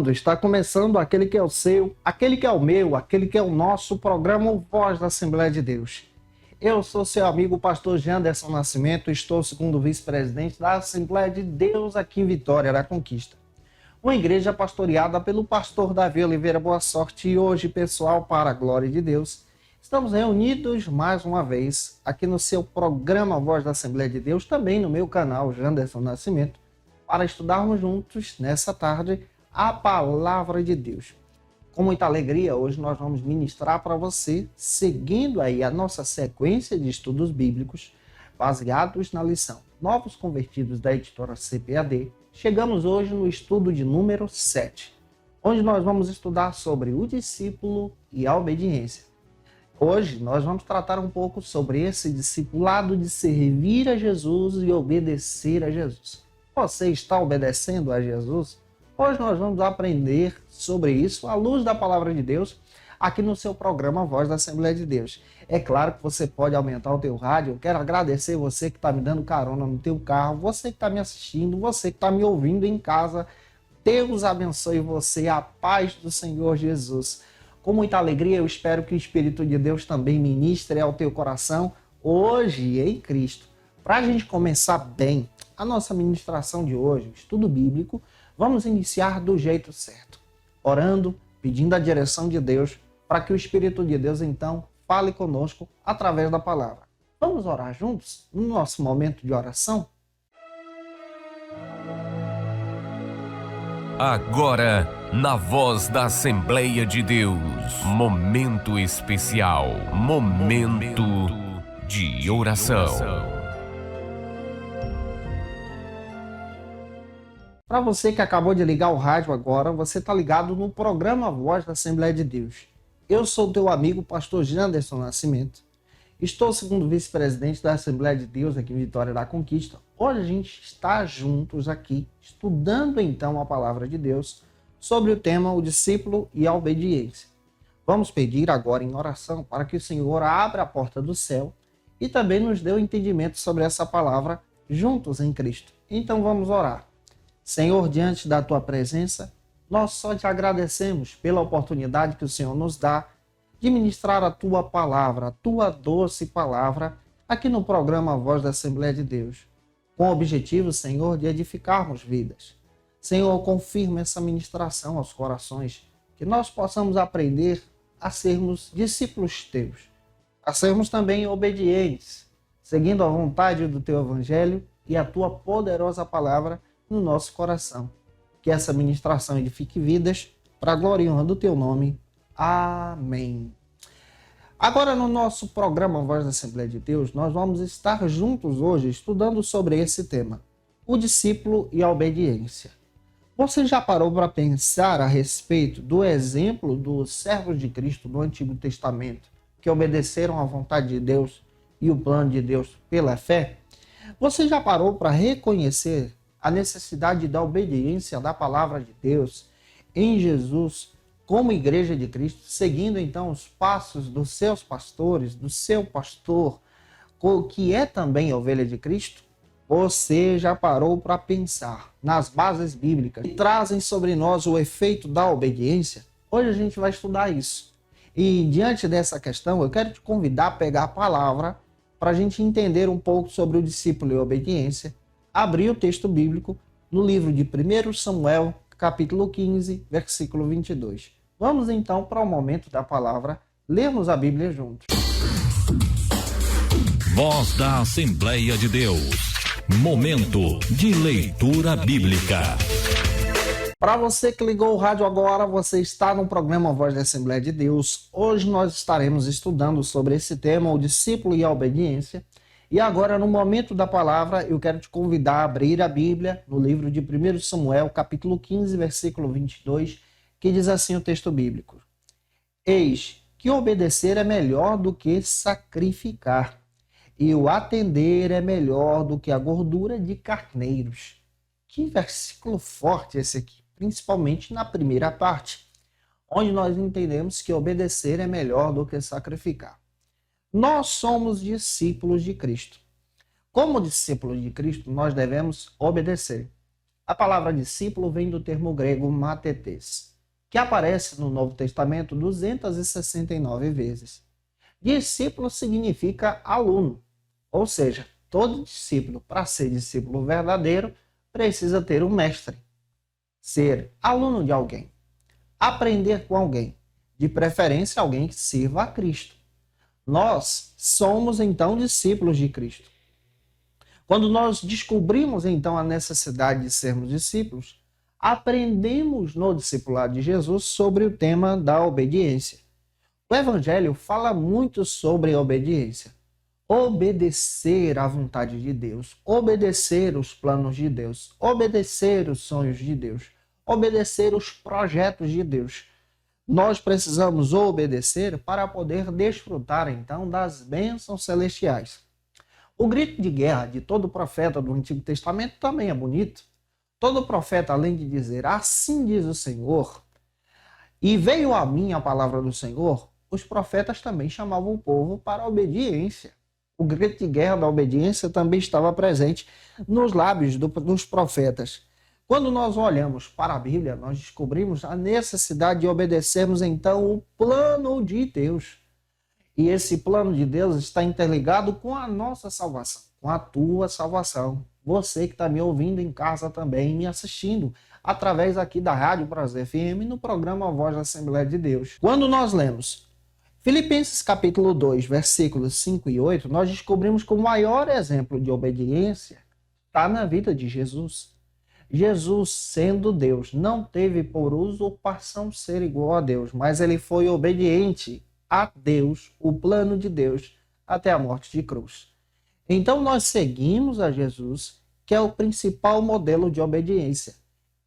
Está começando aquele que é o seu, aquele que é o meu, aquele que é o nosso programa O Voz da Assembleia de Deus. Eu sou seu amigo pastor Janderson Nascimento, estou segundo vice-presidente da Assembleia de Deus aqui em Vitória da Conquista. Uma igreja pastoreada pelo pastor Davi Oliveira Boa Sorte. E hoje, pessoal, para a glória de Deus, estamos reunidos mais uma vez aqui no seu programa Voz da Assembleia de Deus, também no meu canal Janderson Nascimento, para estudarmos juntos nessa tarde a palavra de Deus. Com muita alegria, hoje nós vamos ministrar para você, seguindo aí a nossa sequência de estudos bíblicos, baseados na lição Novos Convertidos da editora CPAD. Chegamos hoje no estudo de número 7, onde nós vamos estudar sobre o discípulo e a obediência. Hoje nós vamos tratar um pouco sobre esse discipulado de servir a Jesus e obedecer a Jesus. Você está obedecendo a Jesus? Hoje nós vamos aprender sobre isso à luz da palavra de Deus aqui no seu programa Voz da Assembleia de Deus. É claro que você pode aumentar o teu rádio. Eu quero agradecer você que está me dando carona no teu carro, você que está me assistindo, você que está me ouvindo em casa. Deus abençoe você, a paz do Senhor Jesus. Com muita alegria, eu espero que o Espírito de Deus também ministre ao teu coração hoje em Cristo. Para a gente começar bem a nossa ministração de hoje, o estudo bíblico, vamos iniciar do jeito certo, orando, pedindo a direção de Deus, para que o Espírito de Deus, então, fale conosco através da palavra. Vamos orar juntos no nosso momento de oração? Agora, na Voz da Assembleia de Deus, momento especial, momento de oração. Para você que acabou de ligar o rádio agora, você está ligado no programa Voz da Assembleia de Deus. Eu sou teu amigo, pastor Janderson Nascimento. Estou segundo vice-presidente da Assembleia de Deus aqui em Vitória da Conquista. Hoje a gente está juntos aqui, estudando então a palavra de Deus sobre o tema o discípulo e a obediência. Vamos pedir agora em oração para que o Senhor abra a porta do céu e também nos dê o entendimento sobre essa palavra juntos em Cristo. Então vamos orar. Senhor, diante da tua presença, nós só te agradecemos pela oportunidade que o Senhor nos dá de ministrar a tua palavra, a tua doce palavra, aqui no programa Voz da Assembleia de Deus, com o objetivo, Senhor, de edificarmos vidas. Senhor, confirma essa ministração aos corações, que nós possamos aprender a sermos discípulos teus, a sermos também obedientes, seguindo a vontade do teu evangelho e a tua poderosa palavra no nosso coração. Que essa ministração edifique vidas para a glória e honra do teu nome. Amém. Agora, no nosso programa Voz da Assembleia de Deus, nós vamos estar juntos hoje estudando sobre esse tema, o discípulo e a obediência. Você já parou para pensar a respeito do exemplo dos servos de Cristo do Antigo Testamento, que obedeceram à vontade de Deus e o plano de Deus pela fé? Você já parou para reconhecer a necessidade da obediência da palavra de Deus em Jesus como igreja de Cristo, seguindo então os passos dos seus pastores, do seu pastor, que é também ovelha de Cristo? Você já parou para pensar nas bases bíblicas que trazem sobre nós o efeito da obediência? Hoje a gente vai estudar isso. E diante dessa questão, eu quero te convidar a pegar a palavra para a gente entender um pouco sobre o discípulo e a obediência. Abrir o texto bíblico no livro de 1 Samuel, capítulo 15, versículo 22. Vamos então para o momento da palavra, lermos a Bíblia juntos. Voz da Assembleia de Deus. Momento de leitura bíblica. Para você que ligou o rádio agora, você está no programa Voz da Assembleia de Deus. Hoje nós estaremos estudando sobre esse tema, o discípulo e a obediência. E agora, no momento da palavra, eu quero te convidar a abrir a Bíblia no livro de 1 Samuel, capítulo 15, versículo 22, que diz assim o texto bíblico: Eis que obedecer é melhor do que sacrificar, e o atender é melhor do que a gordura de carneiros. Que versículo forte esse aqui, principalmente na primeira parte, onde nós entendemos que obedecer é melhor do que sacrificar. Nós somos discípulos de Cristo. Como discípulos de Cristo, nós devemos obedecer. A palavra discípulo vem do termo grego matetes, que aparece no Novo Testamento 269 vezes. Discípulo significa aluno, ou seja, todo discípulo, para ser discípulo verdadeiro, precisa ter um mestre, ser aluno de alguém, aprender com alguém, de preferência alguém que sirva a Cristo. Nós somos então discípulos de Cristo. Quando nós descobrimos então a necessidade de sermos discípulos, aprendemos no discipulado de Jesus sobre o tema da obediência. O Evangelho fala muito sobre obediência. Obedecer à vontade de Deus, obedecer os planos de Deus, obedecer os sonhos de Deus, obedecer os projetos de Deus. Nós precisamos obedecer para poder desfrutar então das bênçãos celestiais. O grito de guerra de todo profeta do Antigo Testamento também é bonito. Todo profeta, além de dizer, assim diz o Senhor, e veio a mim a palavra do Senhor, os profetas também chamavam o povo para a obediência. O grito de guerra da obediência também estava presente nos lábios dos profetas. Quando nós olhamos para a Bíblia, nós descobrimos a necessidade de obedecermos então o plano de Deus. E esse plano de Deus está interligado com a nossa salvação, com a tua salvação. Você que está me ouvindo em casa também, me assistindo através aqui da Rádio Prazer FM no programa Voz da Assembleia de Deus. Quando nós lemos Filipenses capítulo 2, versículos 5 e 8, nós descobrimos que o maior exemplo de obediência está na vida de Jesus. Jesus, sendo Deus, não teve por usurpação ser igual a Deus, mas ele foi obediente a Deus, o plano de Deus, até a morte de cruz. Então nós seguimos a Jesus, que é o principal modelo de obediência.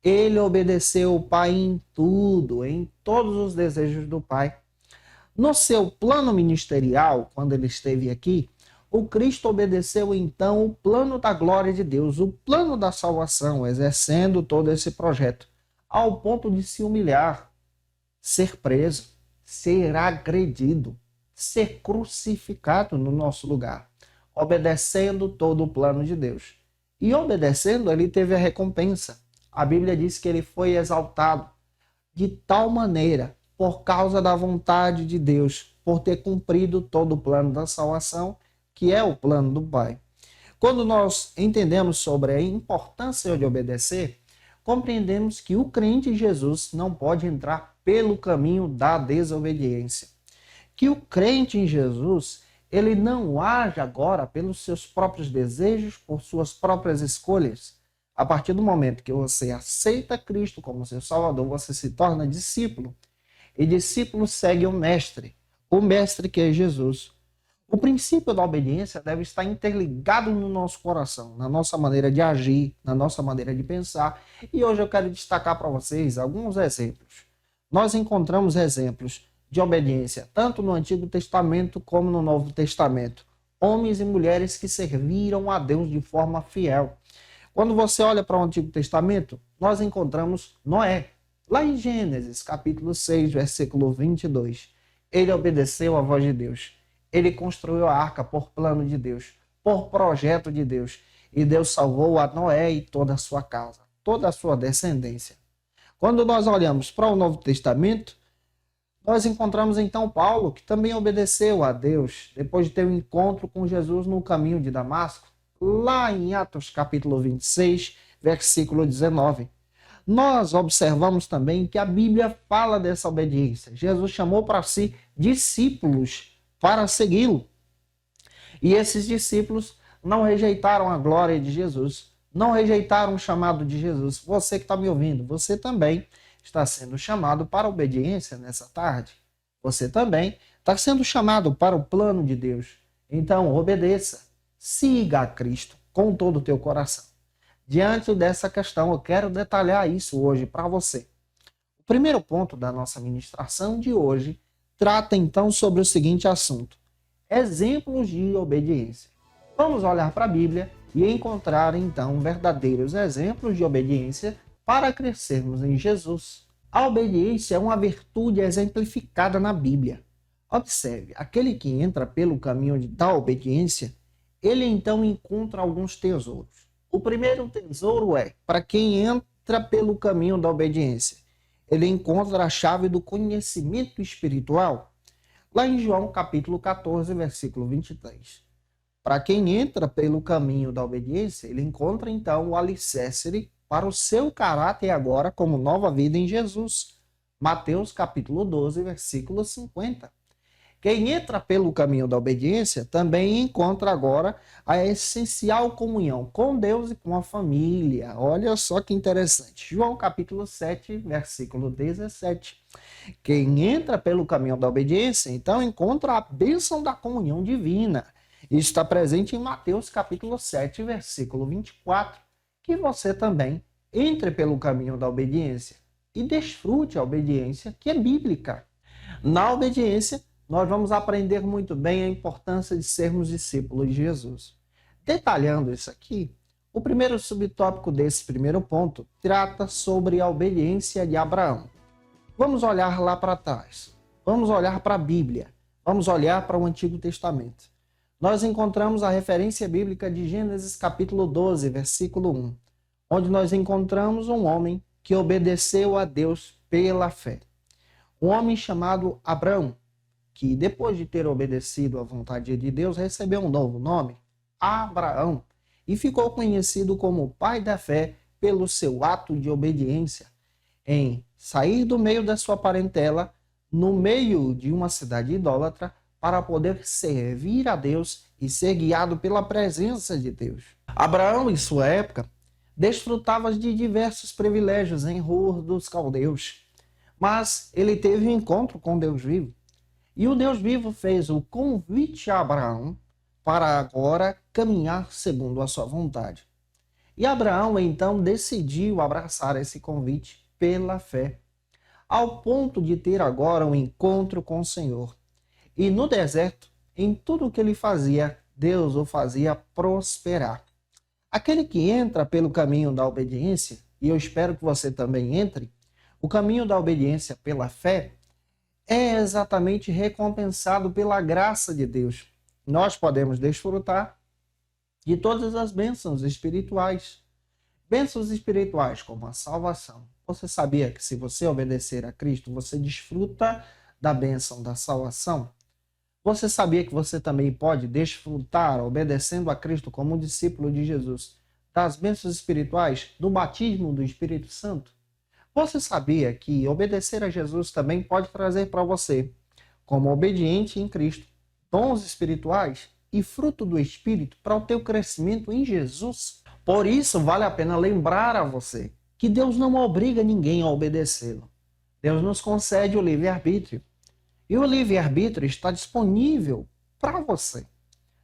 Ele obedeceu o Pai em tudo, em todos os desejos do Pai. No seu plano ministerial, quando ele esteve aqui, o Cristo obedeceu então o plano da glória de Deus, o plano da salvação, exercendo todo esse projeto, ao ponto de se humilhar, ser preso, ser agredido, ser crucificado no nosso lugar, obedecendo todo o plano de Deus. E obedecendo, ele teve a recompensa. A Bíblia diz que ele foi exaltado de tal maneira, por causa da vontade de Deus, por ter cumprido todo o plano da salvação, que é o plano do Pai. Quando nós entendemos sobre a importância de obedecer, compreendemos que o crente em Jesus não pode entrar pelo caminho da desobediência. Que o crente em Jesus, ele não age agora pelos seus próprios desejos, por suas próprias escolhas. A partir do momento que você aceita Cristo como seu Salvador, você se torna discípulo. E discípulo segue o mestre que é Jesus. O princípio da obediência deve estar interligado no nosso coração, na nossa maneira de agir, na nossa maneira de pensar. E hoje eu quero destacar para vocês alguns exemplos. Nós encontramos exemplos de obediência tanto no Antigo Testamento como no Novo Testamento. Homens e mulheres que serviram a Deus de forma fiel. Quando você olha para o Antigo Testamento, nós encontramos Noé. Lá em Gênesis, capítulo 6, versículo 22. Ele obedeceu à voz de Deus. Ele construiu a arca por plano de Deus, por projeto de Deus. E Deus salvou a Noé e toda a sua casa, toda a sua descendência. Quando nós olhamos para o Novo Testamento, nós encontramos então Paulo, que também obedeceu a Deus, depois de ter um encontro com Jesus no caminho de Damasco, lá em Atos capítulo 26, versículo 19. Nós observamos também que a Bíblia fala dessa obediência. Jesus chamou para si discípulos para segui-lo. E esses discípulos não rejeitaram a glória de Jesus, não rejeitaram o chamado de Jesus. Você que está me ouvindo, você também está sendo chamado para a obediência nessa tarde. Você também está sendo chamado para o plano de Deus. Então, obedeça, siga a Cristo com todo o teu coração. Diante dessa questão, eu quero detalhar isso hoje para você. O primeiro ponto da nossa ministração de hoje trata então sobre o seguinte assunto: exemplos de obediência. Vamos olhar para a Bíblia e encontrar então verdadeiros exemplos de obediência para crescermos em Jesus. A obediência é uma virtude exemplificada na Bíblia. Observe, aquele que entra pelo caminho da obediência, ele então encontra alguns tesouros. O primeiro tesouro é para quem entra pelo caminho da obediência. Ele encontra a chave do conhecimento espiritual. Lá em João capítulo 14, versículo 23. Para quem entra pelo caminho da obediência, ele encontra então o alicerce para o seu caráter agora como nova vida em Jesus. Mateus capítulo 12, versículo 50. Quem entra pelo caminho da obediência também encontra agora a essencial comunhão com Deus e com a família. Olha só que interessante. João capítulo 7, versículo 17. Quem entra pelo caminho da obediência, então encontra a bênção da comunhão divina. Isso está presente em Mateus capítulo 7, versículo 24. Que você também entre pelo caminho da obediência e desfrute a obediência que é bíblica. Na obediência, nós vamos aprender muito bem a importância de sermos discípulos de Jesus. Detalhando isso aqui, o primeiro subtópico desse primeiro ponto trata sobre a obediência de Abraão. Vamos olhar lá para trás. Vamos olhar para a Bíblia. Vamos olhar para o Antigo Testamento. Nós encontramos a referência bíblica de Gênesis capítulo 12, versículo 1, onde nós encontramos um homem que obedeceu a Deus pela fé. Um homem chamado Abraão, que depois de ter obedecido à vontade de Deus, recebeu um novo nome, Abraão, e ficou conhecido como pai da fé pelo seu ato de obediência em sair do meio da sua parentela, no meio de uma cidade idólatra, para poder servir a Deus e ser guiado pela presença de Deus. Abraão, em sua época, desfrutava de diversos privilégios em Ur dos Caldeus, mas ele teve um encontro com Deus vivo. E o Deus vivo fez o convite a Abraão para agora caminhar segundo a sua vontade. E Abraão então decidiu abraçar esse convite pela fé, ao ponto de ter agora um encontro com o Senhor. E no deserto, em tudo o que ele fazia, Deus o fazia prosperar. Aquele que entra pelo caminho da obediência, e eu espero que você também entre, o caminho da obediência pela fé, é exatamente recompensado pela graça de Deus. Nós podemos desfrutar de todas as bênçãos espirituais. Bênçãos espirituais como a salvação. Você sabia que se você obedecer a Cristo, você desfruta da bênção da salvação? Você sabia que você também pode desfrutar, obedecendo a Cristo como um discípulo de Jesus, das bênçãos espirituais do batismo do Espírito Santo? Você sabia que obedecer a Jesus também pode trazer para você, como obediente em Cristo, dons espirituais e fruto do Espírito para o teu crescimento em Jesus? Por isso, vale a pena lembrar a você que Deus não obriga ninguém a obedecê-lo. Deus nos concede o livre-arbítrio. E o livre-arbítrio está disponível para você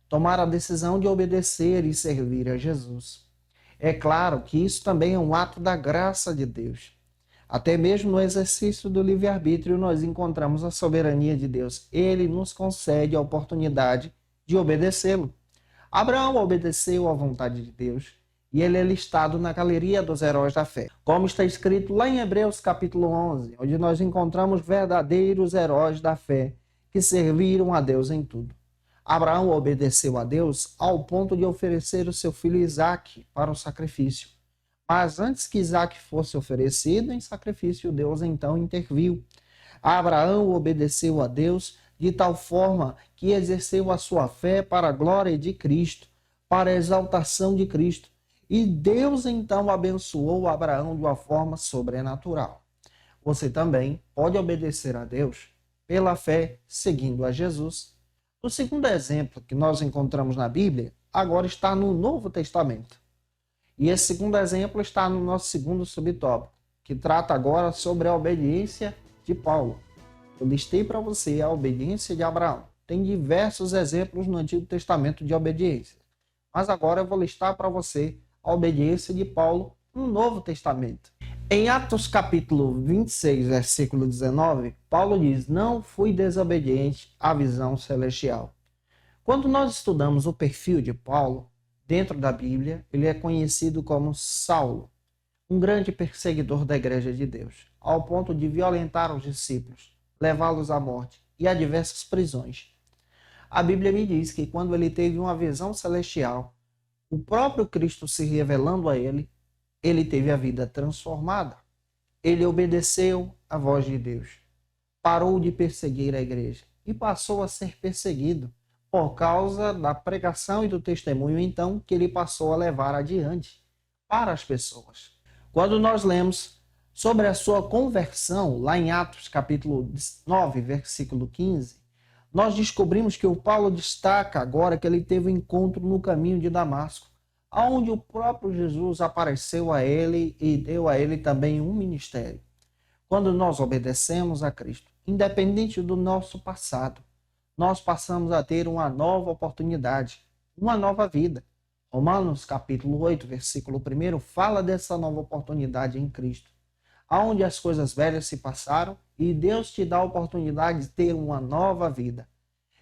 tomar a decisão de obedecer e servir a Jesus. É claro que isso também é um ato da graça de Deus. Até mesmo no exercício do livre-arbítrio nós encontramos a soberania de Deus. Ele nos concede a oportunidade de obedecê-lo. Abraão obedeceu à vontade de Deus e ele é listado na galeria dos heróis da fé. Como está escrito lá em Hebreus capítulo 11, onde nós encontramos verdadeiros heróis da fé que serviram a Deus em tudo. Abraão obedeceu a Deus ao ponto de oferecer o seu filho Isaque para o sacrifício. Mas antes que Isaque fosse oferecido em sacrifício, Deus então interviu. Abraão obedeceu a Deus de tal forma que exerceu a sua fé para a glória de Cristo, para a exaltação de Cristo. E Deus então abençoou Abraão de uma forma sobrenatural. Você também pode obedecer a Deus pela fé, seguindo a Jesus. O segundo exemplo que nós encontramos na Bíblia agora está no Novo Testamento. E esse segundo exemplo está no nosso segundo subtópico, que trata agora sobre a obediência de Paulo. Eu listei para você a obediência de Abraão. Tem diversos exemplos no Antigo Testamento de obediência. Mas agora eu vou listar para você a obediência de Paulo no Novo Testamento. Em Atos capítulo 26, versículo 19, Paulo diz: "Não fui desobediente à visão celestial." Quando nós estudamos o perfil de Paulo, dentro da Bíblia, ele é conhecido como Saulo, um grande perseguidor da Igreja de Deus, ao ponto de violentar os discípulos, levá-los à morte e a diversas prisões. A Bíblia me diz que quando ele teve uma visão celestial, o próprio Cristo se revelando a ele, ele teve a vida transformada. Ele obedeceu à voz de Deus, parou de perseguir a igreja e passou a ser perseguido por causa da pregação e do testemunho, então, que ele passou a levar adiante para as pessoas. Quando nós lemos sobre a sua conversão, lá em Atos capítulo 9, versículo 15, nós descobrimos que o Paulo destaca agora que ele teve um encontro no caminho de Damasco, onde o próprio Jesus apareceu a ele e deu a ele também um ministério. Quando nós obedecemos a Cristo, independente do nosso passado, nós passamos a ter uma nova oportunidade, uma nova vida. Romanos capítulo 8, versículo 1, fala dessa nova oportunidade em Cristo, onde as coisas velhas se passaram e Deus te dá a oportunidade de ter uma nova vida.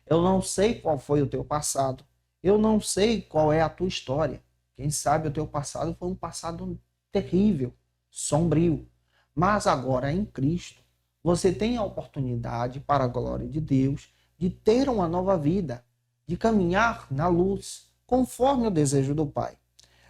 Eu não sei qual foi o teu passado, eu não sei qual é a tua história. Quem sabe o teu passado foi um passado terrível, sombrio. Mas agora em Cristo, você tem a oportunidade, para a glória de Deus, de ter uma nova vida, de caminhar na luz, conforme o desejo do Pai.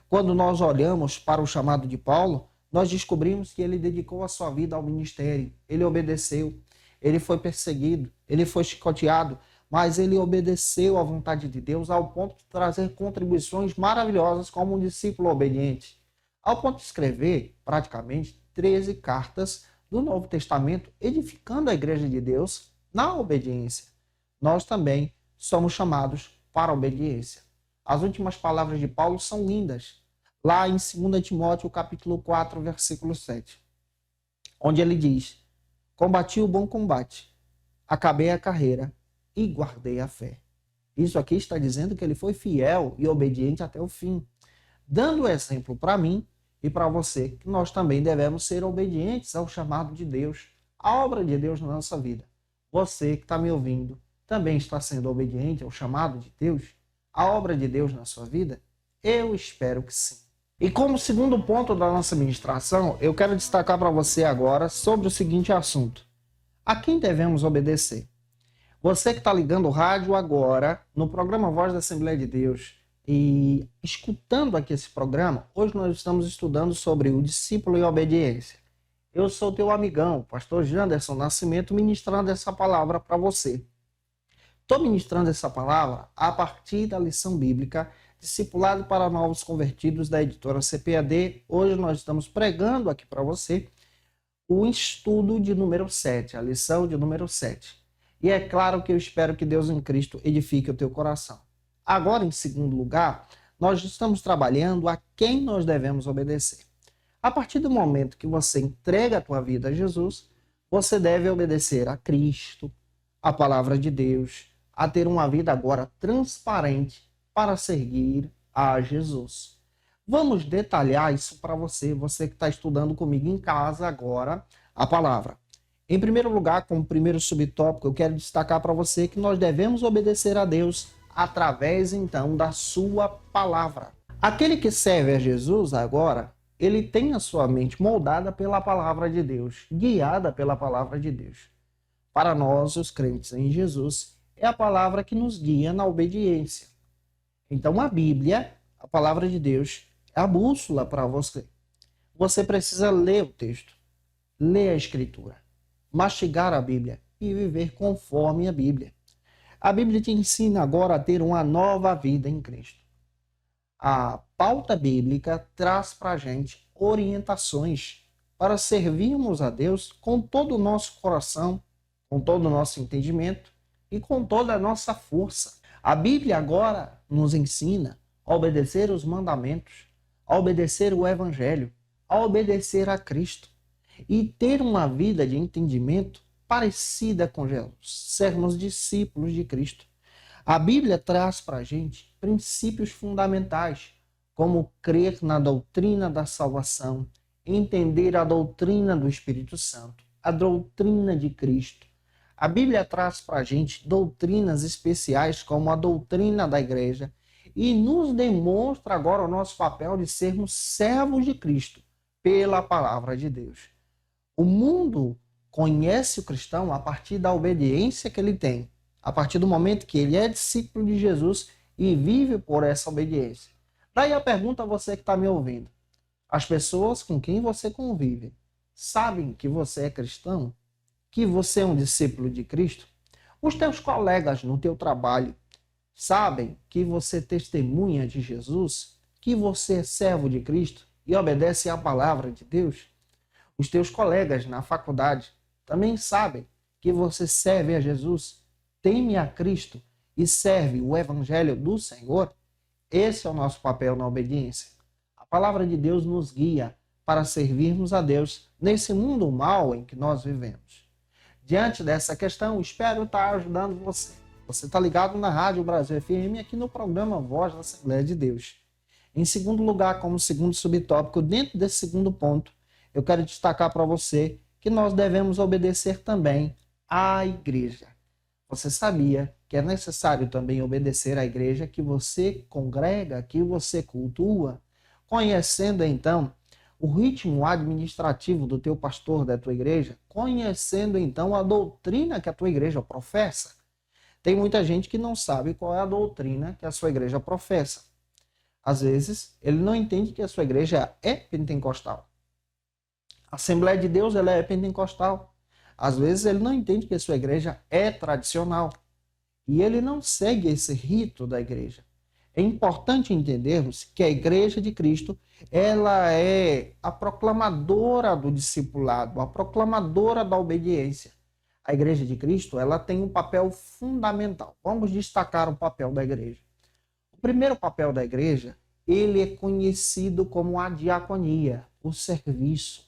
Quando nós olhamos para o chamado de Paulo, nós descobrimos que ele dedicou a sua vida ao ministério, ele obedeceu, ele foi perseguido, ele foi chicoteado, mas ele obedeceu à vontade de Deus ao ponto de trazer contribuições maravilhosas como um discípulo obediente, ao ponto de escrever praticamente 13 cartas do Novo Testamento, edificando a igreja de Deus na obediência. Nós também somos chamados para a obediência. As últimas palavras de Paulo são lindas, lá em 2 Timóteo capítulo 4, versículo 7, onde ele diz: combati o bom combate, acabei a carreira e guardei a fé. Isso aqui está dizendo que ele foi fiel e obediente até o fim, dando exemplo para mim e para você que nós também devemos ser obedientes ao chamado de Deus, à obra de Deus na nossa vida. Você que está me ouvindo também está sendo obediente ao chamado de Deus, à obra de Deus na sua vida? Eu espero que sim. E como segundo ponto da nossa ministração, eu quero destacar para você agora sobre o seguinte assunto: a quem devemos obedecer? Você que está ligando o rádio agora, no programa Voz da Assembleia de Deus, e escutando aqui esse programa, hoje nós estamos estudando sobre o discípulo e a obediência. Eu sou teu amigão, pastor Janderson Nascimento, ministrando essa palavra para você. Estou ministrando essa palavra a partir da lição bíblica Discipulado para Novos Convertidos, da editora CPAD. Hoje nós estamos pregando aqui para você o estudo de número 7, a lição de número 7. E é claro que eu espero que Deus em Cristo edifique o teu coração. Agora, em segundo lugar, nós estamos trabalhando a quem nós devemos obedecer. A partir do momento que você entrega a tua vida a Jesus, você deve obedecer a Cristo, a palavra de Deus, a ter uma vida agora transparente para seguir a Jesus. Vamos detalhar isso para você, você que está estudando comigo em casa agora, a palavra. Em primeiro lugar, como primeiro subtópico, eu quero destacar para você que nós devemos obedecer a Deus através, então, da sua palavra. Aquele que serve a Jesus agora, ele tem a sua mente moldada pela palavra de Deus, guiada pela palavra de Deus. Para nós, os crentes em Jesus, é a palavra que nos guia na obediência. Então, a Bíblia, a palavra de Deus, é a bússola para você. Você precisa ler o texto, ler a Escritura, mastigar a Bíblia e viver conforme a Bíblia. A Bíblia te ensina agora a ter uma nova vida em Cristo. A pauta bíblica traz para a gente orientações para servirmos a Deus com todo o nosso coração, com todo o nosso entendimento e com toda a nossa força. A Bíblia agora nos ensina a obedecer os mandamentos, a obedecer o Evangelho, a obedecer a Cristo e ter uma vida de entendimento parecida com Jesus, sermos discípulos de Cristo. A Bíblia traz para a gente princípios fundamentais, como crer na doutrina da salvação, entender a doutrina do Espírito Santo, a doutrina de Cristo. A Bíblia traz para a gente doutrinas especiais, como a doutrina da igreja, e nos demonstra agora o nosso papel de sermos servos de Cristo pela palavra de Deus. O mundo conhece o cristão a partir da obediência que ele tem, a partir do momento que ele é discípulo de Jesus e vive por essa obediência. Daí a pergunta a você que está me ouvindo. As pessoas com quem você convive sabem que você é cristão? Que você é um discípulo de Cristo? Os teus colegas no teu trabalho sabem que você testemunha de Jesus? Que você é servo de Cristo e obedece à palavra de Deus? Os teus colegas na faculdade também sabem que você serve a Jesus, teme a Cristo e serve o Evangelho do Senhor? Esse é o nosso papel na obediência. A palavra de Deus nos guia para servirmos a Deus nesse mundo mal em que nós vivemos. Diante dessa questão, espero estar ajudando você. Você está ligado na Rádio Brasil FM aqui no programa Voz da Assembleia de Deus. Em segundo lugar, como segundo subtópico, dentro desse segundo ponto, eu quero destacar para você que nós devemos obedecer também à igreja. Você sabia que é necessário também obedecer à igreja que você congrega, que você cultua, conhecendo então o ritmo administrativo do teu pastor da tua igreja, conhecendo então a doutrina que a tua igreja professa. Tem muita gente que não sabe qual é a doutrina que a sua igreja professa. Às vezes, ele não entende que a sua igreja é pentecostal. A Assembleia de Deus ela é pentecostal. Às vezes, ele não entende que a sua igreja é tradicional. E ele não segue esse rito da igreja. É importante entendermos que a Igreja de Cristo ela é a proclamadora do discipulado, a proclamadora da obediência. A Igreja de Cristo ela tem um papel fundamental. Vamos destacar o papel da igreja. O primeiro papel da igreja, ele é conhecido como a diaconia, o serviço.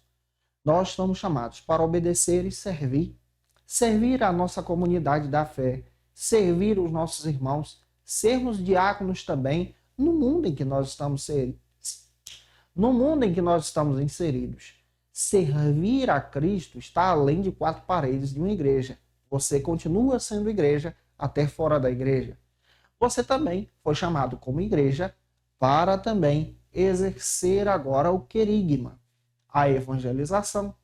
Nós somos chamados para obedecer e servir. Servir a nossa comunidade da fé, servir os nossos irmãos, sermos diáconos também no mundo em que nós estamos inseridos. Servir a Cristo está além de quatro paredes de uma igreja. Você continua sendo igreja até fora da igreja. Você também foi chamado como igreja para também exercer agora o querigma, a evangelização.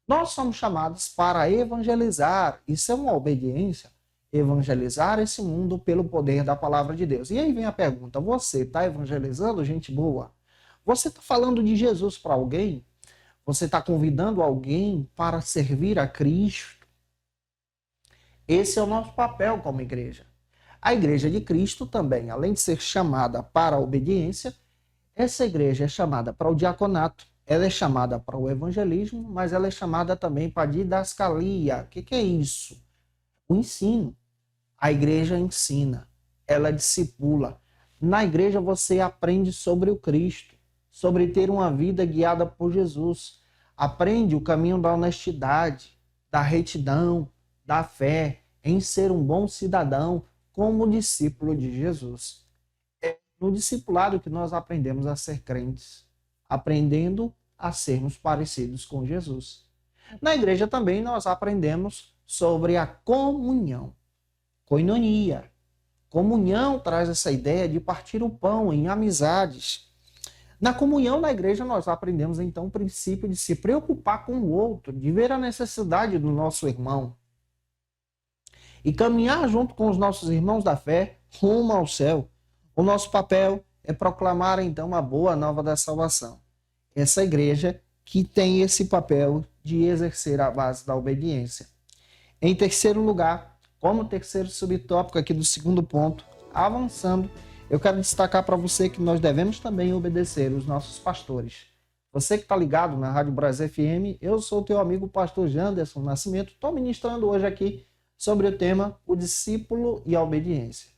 Nós somos chamados para evangelizar. Isso é uma obediência. Evangelizar esse mundo pelo poder da palavra de Deus. E aí vem a pergunta, você está evangelizando gente boa? Você está falando de Jesus para alguém? Você está convidando alguém para servir a Cristo? Esse é o nosso papel como igreja. A Igreja de Cristo também, além de ser chamada para a obediência, essa igreja é chamada para o diaconato, ela é chamada para o evangelismo, mas ela é chamada também para a didascalia. O que é isso? O ensino. A igreja ensina, ela discipula. Na igreja você aprende sobre o Cristo, sobre ter uma vida guiada por Jesus. Aprende o caminho da honestidade, da retidão, da fé, em ser um bom cidadão como discípulo de Jesus. É no discipulado que nós aprendemos a ser crentes, aprendendo a sermos parecidos com Jesus. Na igreja também nós aprendemos sobre a comunhão. Koinonia. Comunhão traz essa ideia de partir o pão em amizades. Na comunhão na igreja nós aprendemos então o princípio de se preocupar com o outro, de ver a necessidade do nosso irmão. E caminhar junto com os nossos irmãos da fé rumo ao céu. O nosso papel é proclamar então a boa nova da salvação. Essa igreja que tem esse papel de exercer a base da obediência. Em terceiro lugar, como terceiro subtópico aqui do segundo ponto, avançando, eu quero destacar para você que nós devemos também obedecer os nossos pastores. Você que está ligado na Rádio Brasil FM, eu sou o teu amigo pastor Janderson Nascimento, estou ministrando hoje aqui sobre o tema o discípulo e a obediência.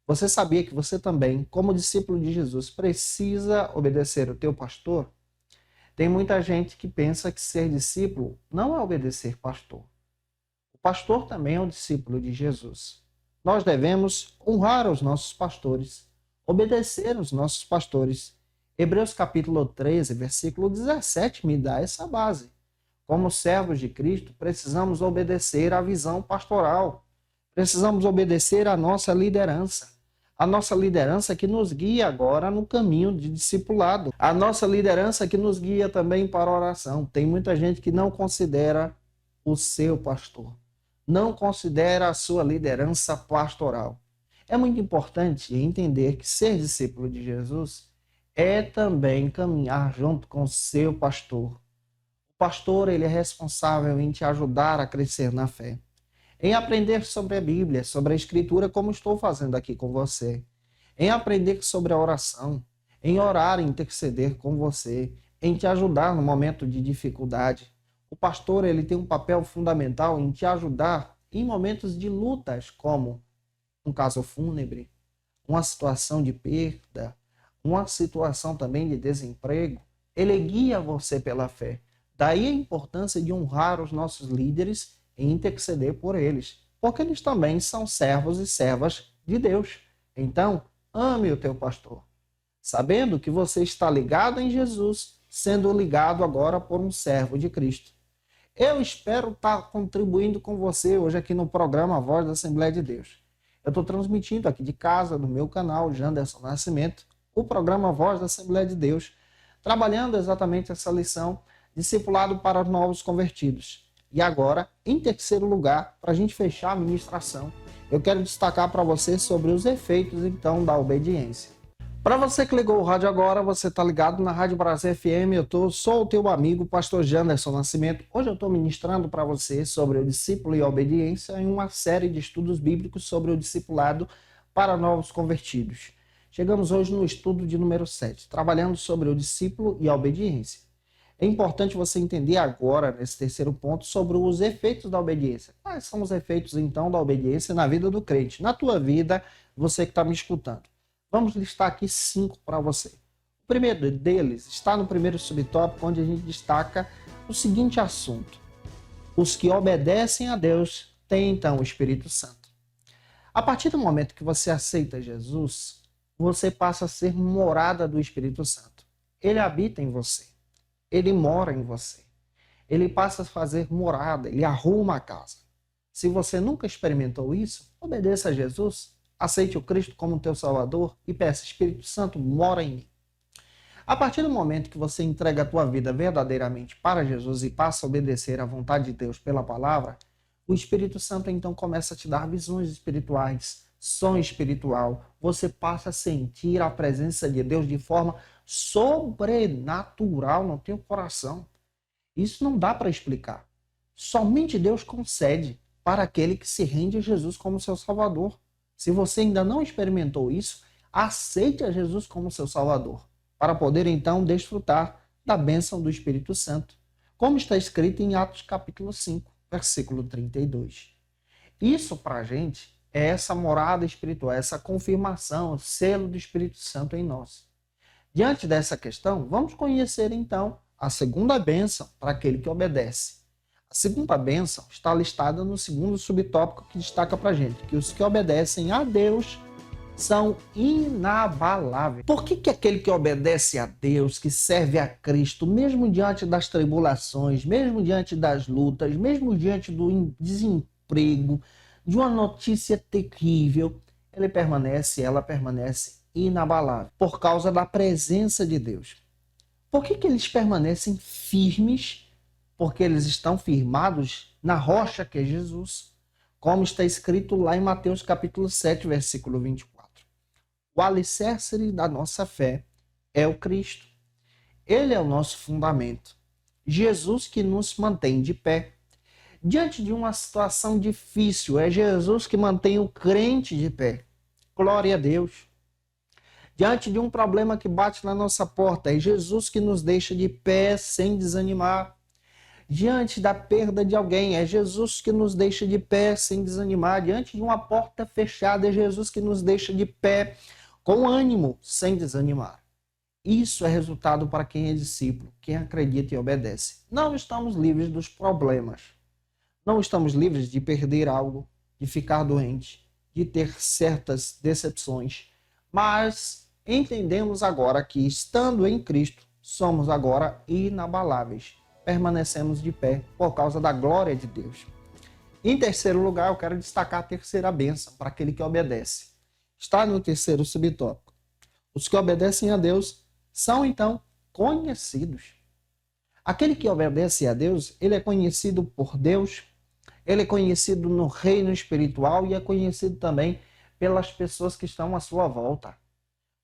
Você sabia que você também, como discípulo de Jesus, precisa obedecer o teu pastor? Tem muita gente que pensa que ser discípulo não é obedecer pastor. O pastor também é um discípulo de Jesus. Nós devemos honrar os nossos pastores, obedecer os nossos pastores. Hebreus capítulo 13, versículo 17 me dá essa base. Como servos de Cristo, precisamos obedecer à visão pastoral. Precisamos obedecer à nossa liderança. A nossa liderança que nos guia agora no caminho de discipulado. A nossa liderança que nos guia também para a oração. Tem muita gente que não considera o seu pastor. Não considera a sua liderança pastoral. É muito importante entender que ser discípulo de Jesus é também caminhar junto com o seu pastor. O pastor, ele é responsável em te ajudar a crescer na fé, em aprender sobre a Bíblia, sobre a Escritura, como estou fazendo aqui com você, em aprender sobre a oração, em orar e interceder com você, em te ajudar no momento de dificuldade. O pastor, ele tem um papel fundamental em te ajudar em momentos de lutas, como um caso fúnebre, uma situação de perda, uma situação também de desemprego. Ele guia você pela fé. Daí a importância de honrar os nossos líderes e interceder por eles, porque eles também são servos e servas de Deus. Então, ame o teu pastor, sabendo que você está ligado em Jesus, sendo ligado agora por um servo de Cristo. Eu espero estar contribuindo com você hoje aqui no programa Voz da Assembleia de Deus. Eu estou transmitindo aqui de casa, no meu canal, Janderson Nascimento, o programa Voz da Assembleia de Deus, trabalhando exatamente essa lição, discipulado para novos convertidos. E agora, em terceiro lugar, para a gente fechar a ministração, eu quero destacar para você sobre os efeitos, então, da obediência. Para você que ligou o rádio agora, você está ligado na Rádio Brasil FM, sou o teu amigo, pastor Janderson Nascimento. Hoje eu estou ministrando para você sobre o discípulo e a obediência em uma série de estudos bíblicos sobre o discipulado para novos convertidos. Chegamos hoje no estudo de número 7, trabalhando sobre o discípulo e a obediência. É importante você entender agora, nesse terceiro ponto, sobre os efeitos da obediência. Quais são os efeitos, então, da obediência na vida do crente? Na tua vida, você que está me escutando. Vamos listar aqui 5 para você. O primeiro deles está no primeiro subtópico, onde a gente destaca o seguinte assunto. Os que obedecem a Deus têm, então, o Espírito Santo. A partir do momento que você aceita Jesus, você passa a ser morada do Espírito Santo. Ele habita em você. Ele mora em você. Ele passa a fazer morada, ele arruma a casa. Se você nunca experimentou isso, obedeça a Jesus, aceite o Cristo como teu Salvador e peça: Espírito Santo, mora em mim. A partir do momento que você entrega a tua vida verdadeiramente para Jesus e passa a obedecer à vontade de Deus pela palavra, o Espírito Santo então começa a te dar visões espirituais, som espiritual. Você passa a sentir a presença de Deus de forma sobrenatural no teu coração. Isso não dá para explicar. Somente Deus concede para aquele que se rende a Jesus como seu Salvador. Se você ainda não experimentou isso, aceite a Jesus como seu Salvador, para poder então desfrutar da bênção do Espírito Santo, como está escrito em Atos capítulo 5, versículo 32. Isso para a gente é essa morada espiritual, essa confirmação, o selo do Espírito Santo em nós. Diante dessa questão, vamos conhecer então a segunda bênção para aquele que obedece. A segunda bênção está listada no segundo subtópico que destaca para a gente, que os que obedecem a Deus são inabaláveis. Por que aquele que obedece a Deus, que serve a Cristo, mesmo diante das tribulações, mesmo diante das lutas, mesmo diante do desemprego, de uma notícia terrível, ela permanece inabalável? Por causa da presença de Deus. Por que eles permanecem firmes? Porque eles estão firmados na rocha que é Jesus, como está escrito lá em Mateus capítulo 7, versículo 24. O alicerce da nossa fé é o Cristo. Ele é o nosso fundamento. Jesus que nos mantém de pé. Diante de uma situação difícil, é Jesus que mantém o crente de pé. Glória a Deus. Diante de um problema que bate na nossa porta, é Jesus que nos deixa de pé sem desanimar. Diante da perda de alguém, é Jesus que nos deixa de pé sem desanimar. Diante de uma porta fechada, é Jesus que nos deixa de pé com ânimo, sem desanimar. Isso é resultado para quem é discípulo, quem acredita e obedece. Não estamos livres dos problemas. Não estamos livres de perder algo, de ficar doente, de ter certas decepções. Mas entendemos agora que, estando em Cristo, somos agora inabaláveis. Permanecemos de pé por causa da glória de Deus. Em terceiro lugar, eu quero destacar a terceira bênção para aquele que obedece. Está no terceiro subtópico. Os que obedecem a Deus são, então, conhecidos. Aquele que obedece a Deus, ele é conhecido por Deus, ele é conhecido no reino espiritual e é conhecido também pelas pessoas que estão à sua volta.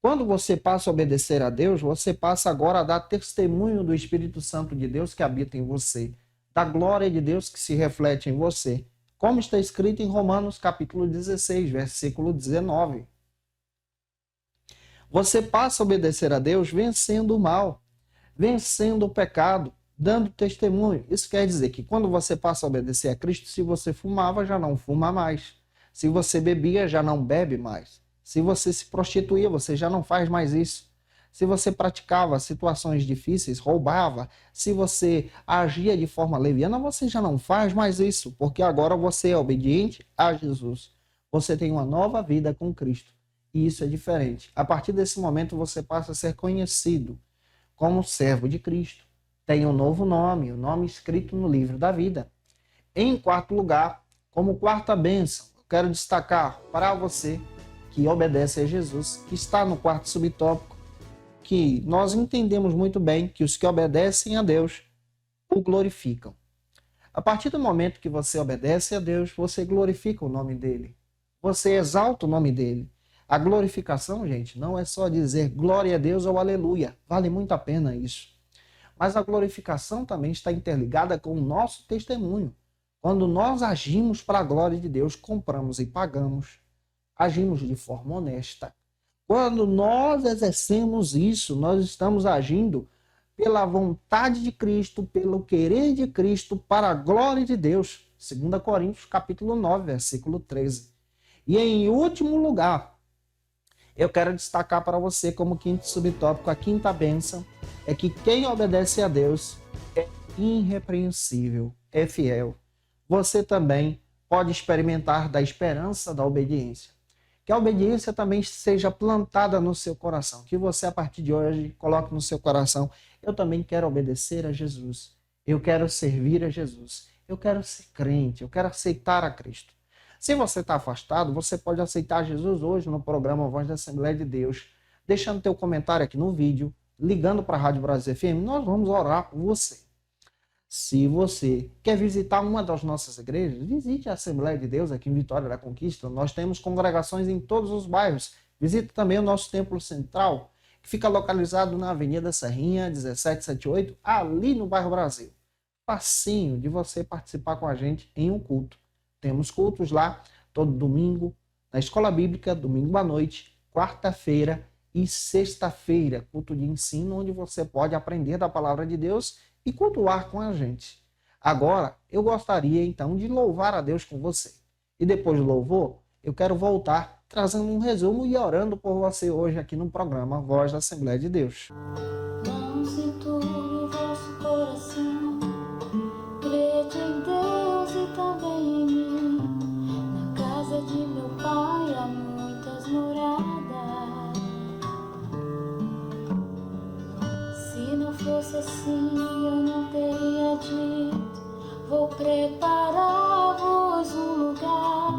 Quando você passa a obedecer a Deus, você passa agora a dar testemunho do Espírito Santo de Deus que habita em você, da glória de Deus que se reflete em você, como está escrito em Romanos capítulo 16, versículo 19. Você passa a obedecer a Deus vencendo o mal, vencendo o pecado, dando testemunho. Isso quer dizer que quando você passa a obedecer a Cristo, se você fumava, já não fuma mais. Se você bebia, já não bebe mais. Se você se prostituía, você já não faz mais isso. Se você praticava situações difíceis, roubava, se você agia de forma leviana, você já não faz mais isso, porque agora você é obediente a Jesus. Você tem uma nova vida com Cristo. E isso é diferente. A partir desse momento, você passa a ser conhecido como servo de Cristo. Tem um novo nome, o nome escrito no livro da vida. Em quarto lugar, como quarta bênção, eu quero destacar para você que obedece a Jesus, que está no quarto subtópico, que nós entendemos muito bem que os que obedecem a Deus o glorificam. A partir do momento que você obedece a Deus, você glorifica o nome dele. Você exalta o nome dele. A glorificação, gente, não é só dizer glória a Deus ou aleluia. Vale muito a pena isso. Mas a glorificação também está interligada com o nosso testemunho. Quando nós agimos para a glória de Deus, compramos e pagamos, agimos de forma honesta. Quando nós exercemos isso, nós estamos agindo pela vontade de Cristo, pelo querer de Cristo, para a glória de Deus. 2 Coríntios, capítulo 9, versículo 13. E em último lugar, eu quero destacar para você como quinto subtópico, a quinta bênção, é que quem obedece a Deus é irrepreensível, é fiel. Você também pode experimentar da esperança da obediência. Que a obediência também seja plantada no seu coração. Que você, a partir de hoje, coloque no seu coração: eu também quero obedecer a Jesus. Eu quero servir a Jesus. Eu quero ser crente. Eu quero aceitar a Cristo. Se você está afastado, você pode aceitar Jesus hoje no programa Voz da Assembleia de Deus, deixando teu comentário aqui no vídeo, ligando para a Rádio Brasil FM. Nós vamos orar por você. Se você quer visitar uma das nossas igrejas, visite a Assembleia de Deus aqui em Vitória da Conquista. Nós temos congregações em todos os bairros. Visite também o nosso templo central, que fica localizado na Avenida Serrinha, 1778, ali no bairro Brasil. Facinho de você participar com a gente em um culto. Temos cultos lá todo domingo, na Escola Bíblica, domingo à noite, quarta-feira e sexta-feira, culto de ensino, onde você pode aprender da palavra de Deus e cultuar com a gente. Agora, eu gostaria então de louvar a Deus com você. E depois do louvor, eu quero voltar trazendo um resumo e orando por você hoje aqui no programa Voz da Assembleia de Deus. Não se turbe o vosso coração, crede em Deus e também em mim. Na casa de meu pai há muitas moradas. Se não fosse assim, eu não teria dito: vou preparar-vos um lugar.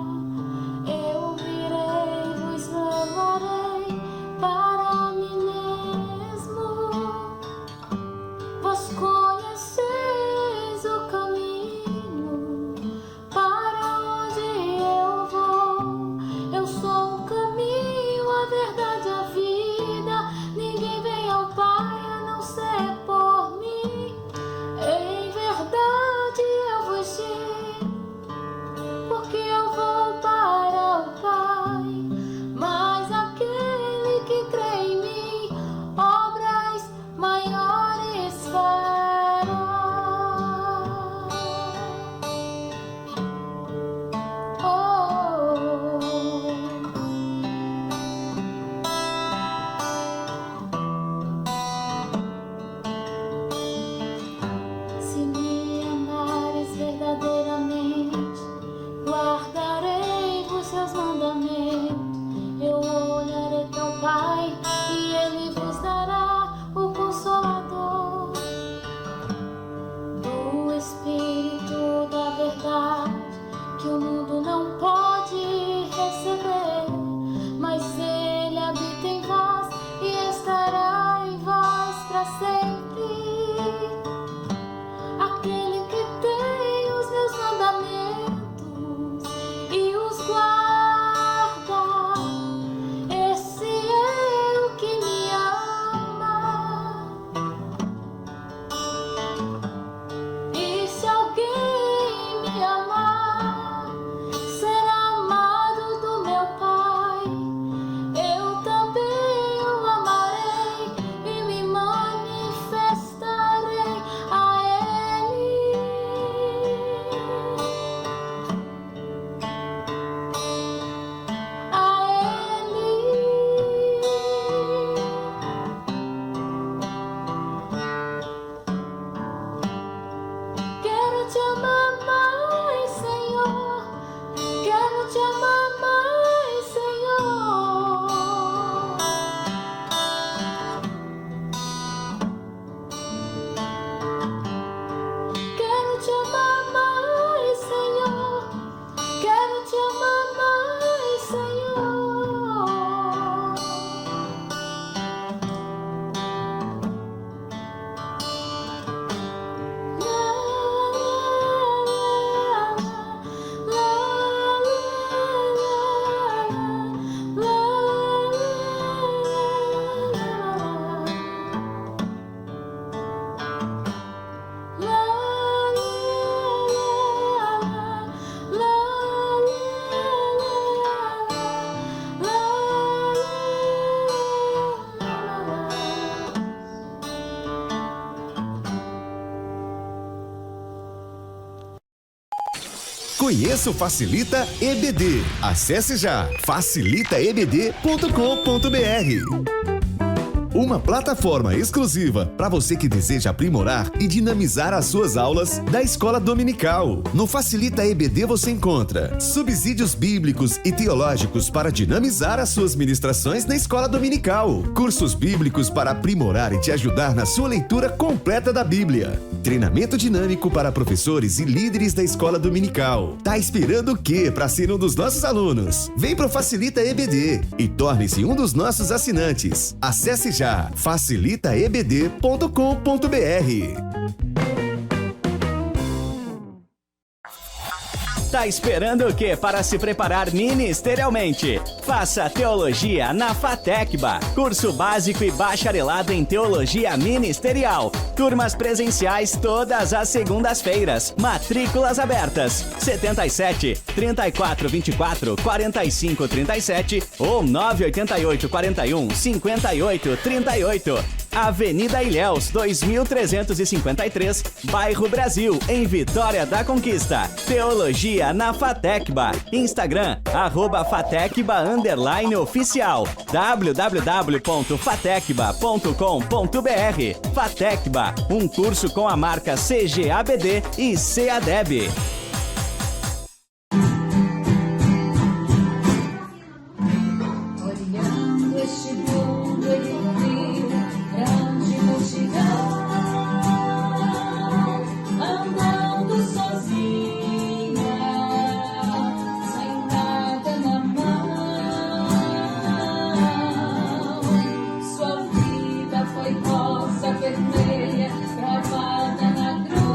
Eu virei, vos levarei para mim mesmo. Vós conheceis o caminho para onde eu vou. Eu sou o caminho, a verdade, a vida. Ninguém vem ao Pai a não ser por mim. Em verdade eu vos digo, Conheça o Facilita EBD. Acesse já facilitaebd.com.br. Uma plataforma exclusiva para você que deseja aprimorar e dinamizar as suas aulas da escola dominical. No Facilita EBD você encontra subsídios bíblicos e teológicos para dinamizar as suas ministrações na escola dominical, cursos bíblicos para aprimorar e te ajudar na sua leitura completa da Bíblia, treinamento dinâmico para professores e líderes da escola dominical. Tá esperando o quê para ser um dos nossos alunos? Vem pro Facilita EBD e torne-se um dos nossos assinantes. Acesse já facilitaebd.com.br. Tá esperando o quê para se preparar ministerialmente? Faça Teologia na FATECBA, curso básico e bacharelado em Teologia Ministerial. Turmas presenciais todas as segundas-feiras. Matrículas abertas. 77 34 24 45 37 ou 988 41 58 38. Avenida Ilhéus, 2353, Bairro Brasil, em Vitória da Conquista. Teologia na FATECBA. Instagram, @FATECBA_oficial. www.fatecba.com.br. FATECBA, um curso com a marca CGABD e CADEB. Olhando este mundo em frio, grande multidão, andando sozinha, sem nada na mão. Sua vida foi rosa vermelha, gravada na cruz.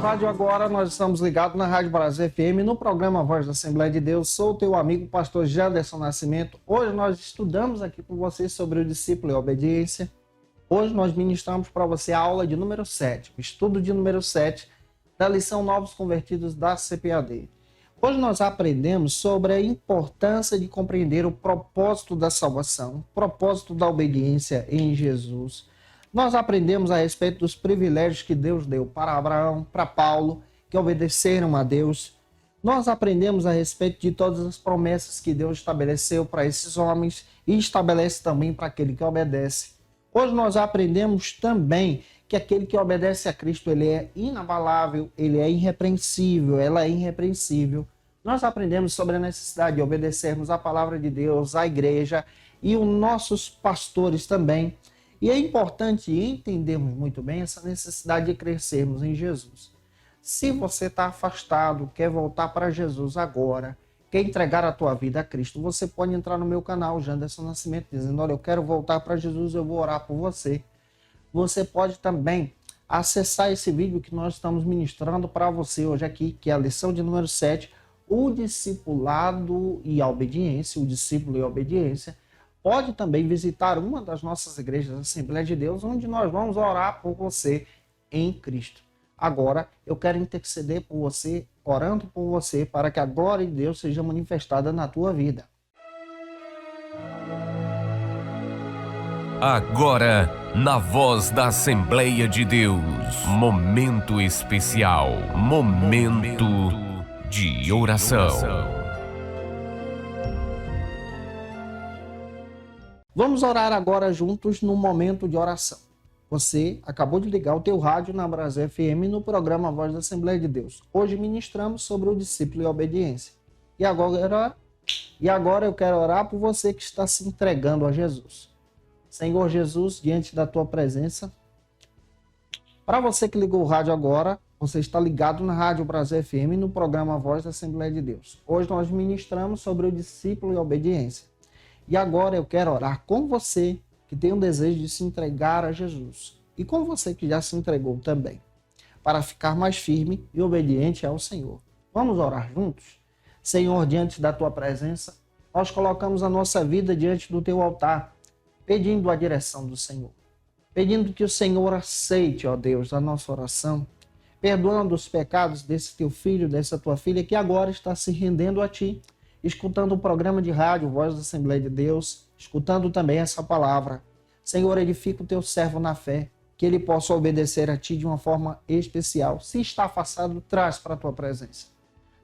rádio agora, nós estamos ligados na Rádio Brasil FM, no programa Voz da Assembleia de Deus. Sou o teu amigo, pastor Janderson Nascimento. Hoje nós estudamos aqui com vocês sobre o discípulo e a obediência. Hoje nós ministramos para você a aula de número 7, o estudo de número 7 da lição Novos Convertidos da CPAD. Hoje nós aprendemos sobre a importância de compreender o propósito da salvação, o propósito da obediência em Jesus. Nós aprendemos a respeito dos privilégios que Deus deu para Abraão, para Paulo, que obedeceram a Deus. Nós aprendemos a respeito de todas as promessas que Deus estabeleceu para esses homens e estabelece também para aquele que obedece. Hoje nós aprendemos também que aquele que obedece a Cristo, ele é inabalável, ele é irrepreensível, ela é irrepreensível. Nós aprendemos sobre a necessidade de obedecermos a palavra de Deus, a igreja e os nossos pastores também. E é importante entendermos muito bem essa necessidade de crescermos em Jesus. Se você está afastado, quer voltar para Jesus agora, quer entregar a tua vida a Cristo, você pode entrar no meu canal, Janderson Nascimento, dizendo, olha, eu quero voltar para Jesus, eu vou orar por você. Você pode também acessar esse vídeo que nós estamos ministrando para você hoje aqui, que é a lição de número 7, o discipulado e a obediência, o discípulo e a obediência. Pode também visitar uma das nossas igrejas da Assembleia de Deus, onde nós vamos orar por você em Cristo. Agora, eu quero interceder por você, orando por você, para que a glória de Deus seja manifestada na tua vida. Agora, na voz da Assembleia de Deus, momento especial, momento de oração. Vamos orar agora juntos no momento de oração. Você acabou de ligar o teu rádio na Brasil FM no programa Voz da Assembleia de Deus. Hoje ministramos sobre o discípulo e a obediência. E agora eu quero orar por você que está se entregando a Jesus. Senhor Jesus, diante da tua presença, para você que ligou o rádio agora, você está ligado na Rádio Brasil FM no programa Voz da Assembleia de Deus. Hoje nós ministramos sobre o discípulo e a obediência. E agora eu quero orar com você que tem o desejo de se entregar a Jesus. E com você que já se entregou também. Para ficar mais firme e obediente ao Senhor. Vamos orar juntos? Senhor, diante da tua presença, nós colocamos a nossa vida diante do teu altar, pedindo a direção do Senhor. Pedindo que o Senhor aceite, ó Deus, a nossa oração. Perdoando os pecados desse teu filho, dessa tua filha, que agora está se rendendo a ti. Escutando o programa de rádio Voz da Assembleia de Deus, escutando também essa palavra. Senhor, edifica o teu servo na fé, que ele possa obedecer a ti de uma forma especial. Se está afastado, traz para a tua presença.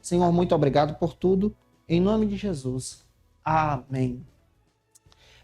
Senhor, muito obrigado por tudo. Em nome de Jesus. Amém.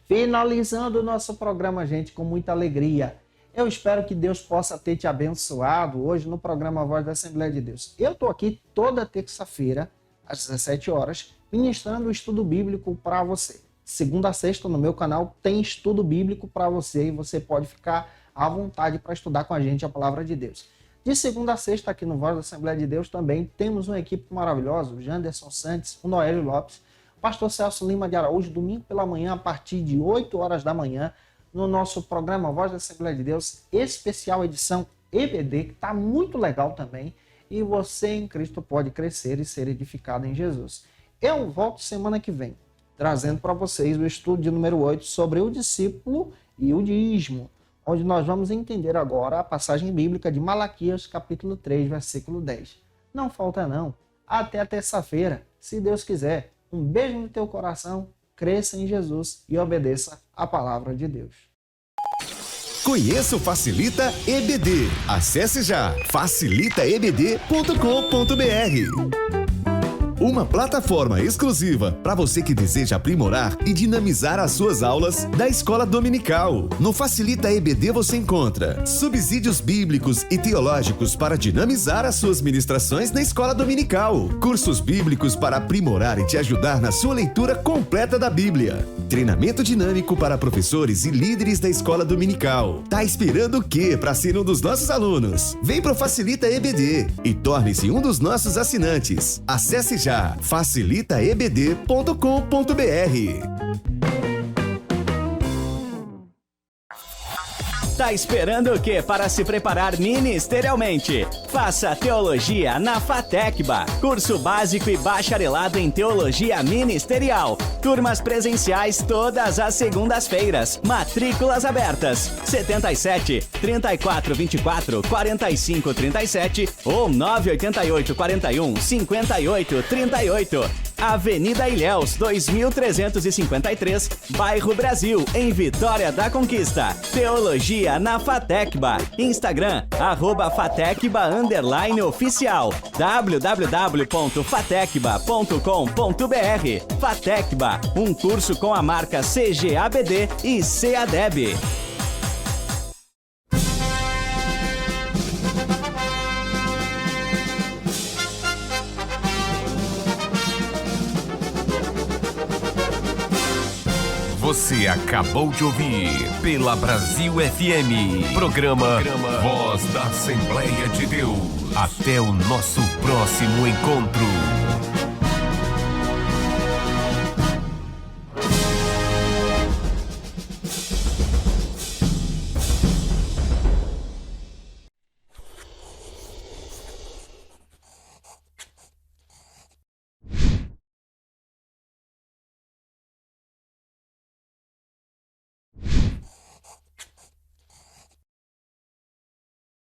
Finalizando o nosso programa, gente, com muita alegria. Eu espero que Deus possa ter te abençoado hoje no programa Voz da Assembleia de Deus. Eu estou aqui toda terça-feira, às 17 horas, ministrando o estudo bíblico para você. Segunda a sexta no meu canal tem estudo bíblico para você e você pode ficar à vontade para estudar com a gente a palavra de Deus. De segunda a sexta aqui no Voz da Assembleia de Deus também temos uma equipe maravilhosa, o Janderson Santos, o Noélio Lopes, o pastor Celso Lima de Araújo, domingo pela manhã a partir de 8 horas da manhã no nosso programa Voz da Assembleia de Deus, especial edição EBD, que está muito legal também. E você em Cristo pode crescer e ser edificado em Jesus. Eu volto semana que vem, trazendo para vocês o estudo de número 8 sobre o discípulo e o dízimo, onde nós vamos entender agora a passagem bíblica de Malaquias, capítulo 3, versículo 10. Não falta não. Até a terça-feira, se Deus quiser. Um beijo no teu coração, cresça em Jesus e obedeça a palavra de Deus. Conheça o Facilita EBD. Acesse já facilitaebd.com.br. Uma plataforma exclusiva para você que deseja aprimorar e dinamizar as suas aulas da escola dominical. No Facilita EBD você encontra subsídios bíblicos e teológicos para dinamizar as suas ministrações na escola dominical, cursos bíblicos para aprimorar e te ajudar na sua leitura completa da Bíblia, treinamento dinâmico para professores e líderes da escola dominical. Tá esperando o quê para ser um dos nossos alunos? Vem pro Facilita EBD e torne-se um dos nossos assinantes. Acesse já facilitaebd.com.br. Tá esperando o quê para se preparar ministerialmente? Faça Teologia na FATECBA. Curso básico e bacharelado em Teologia Ministerial. Turmas presenciais todas as segundas-feiras. Matrículas abertas. 77 34 24 45 37 ou 988 41 58 38. Avenida Ilhéus, 2353, Bairro Brasil, em Vitória da Conquista. Teologia na FATECBA. Instagram, @FATECBA_oficial. www.fatecba.com.br. FATECBA, um curso com a marca CGABD e CADEB. Você acabou de ouvir pela Brasil FM, programa Voz da Assembleia de Deus. Até o nosso próximo encontro.